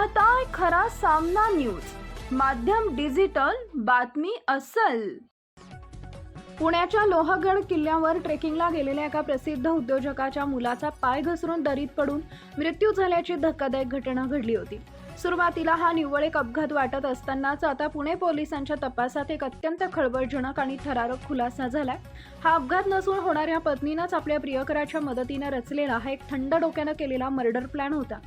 पाहताय खरा सामना न्यूज, माध्यम डिजिटल, बातमी अस्सल। पुण्याच्या लोहगड किल्ल्यावर ट्रेकिंगला गेलेल्या एका प्रसिद्ध उद्योजकाच्या मुलाचा पाय घसरून दरीत पडून मृत्यू झाल्याची धक्कादायक घटना घडली होती। सुरुवातीला हा निव्वळ एक अपघात वाटत असतानाच आता पुणे पोलिसांच्या तपासात एक अत्यंत खळबळजनक आणि थरारक खुलासा झालाय। हा अपघात नसून होणाऱ्या पत्नीनंच आपल्या प्रियकराच्या मदतीने रचलेला हा एक थंड डोक्यानं केलेला मर्डर प्लॅन होता।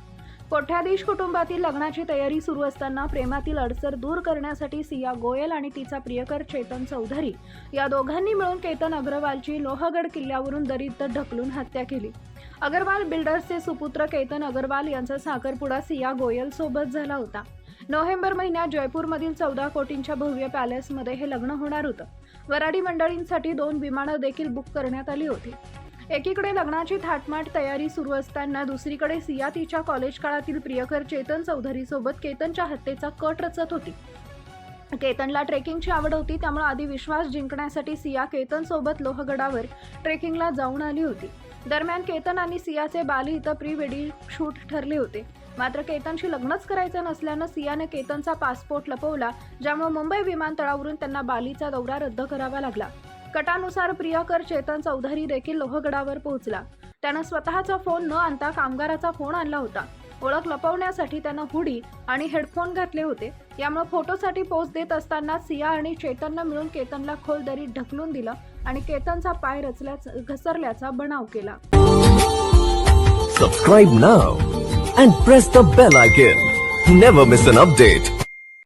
कोट्याधीश कुटुंबातील लग्नाची तयारी सुरू असताना प्रेमातील अडसर दूर करण्यासाठी सिया गोयल आणि तिचा प्रियकर चेतन चौधरी या दोघांनी मिळून केतन अग्रवालची लोहगड किल्ल्यावरून दरीत ढकलून हत्या केली। अग्रवाल बिल्डर्सचे सुपुत्र केतन अग्रवाल यांचा साखरपुडा सिया गोयल सोबत झाला होता। नोव्हेंबर महिन्यात जयपूरमधील 14 कोटींच्या भव्य पॅलेसमध्ये हे लग्न होणार होतं। वराडी मंडळींसाठी 2 विमानं देखील बुक करण्यात आली होती। एकीकडे लग्नाची थाटमाट तयारी सुरू असताना दुसरीकडे सिया तिच्या कॉलेज काळातील प्रियकर चेतन चौधरी सोबत केतनच्या हत्येचा कट रचत होती। केतनला ट्रेकिंगची आवड होती, त्यामुळे आधी विश्वास जिंकण्यासाठी सिया केतन सोबत लोहगडावर ट्रेकिंगला जाऊन आली होती। दरम्यान केतन आणि सियाचे बाली इथं प्री वेडिंग शूट ठरले होते। मात्र केतनशी लग्नच करायचं नसल्यानं सियाने केतनचा पासपोर्ट लपवला, ज्यामुळे मुंबई विमानतळावरून त्यांना बालीचा दौरा रद्द करावा लागला। कटानुसार प्रियकर चेतन चौधरी देखील लोहगडावर पोहोचला। त्यानं स्वतःचा फोन न आणता कामगाराचा फोन आणला होता। ओळख लपवण्यासाठी त्यानं हुडी आणि हेडफोन घातले होते। यामुळे फोटोसाठी पोज देत असताना सिया आणि चेतननं मिळून केतनला खोल दरीत ढकलून दिलं आणि केतनचा पाय घसरल्याचा बनाव केला। Subscribe now and press the bell icon. Never miss an update.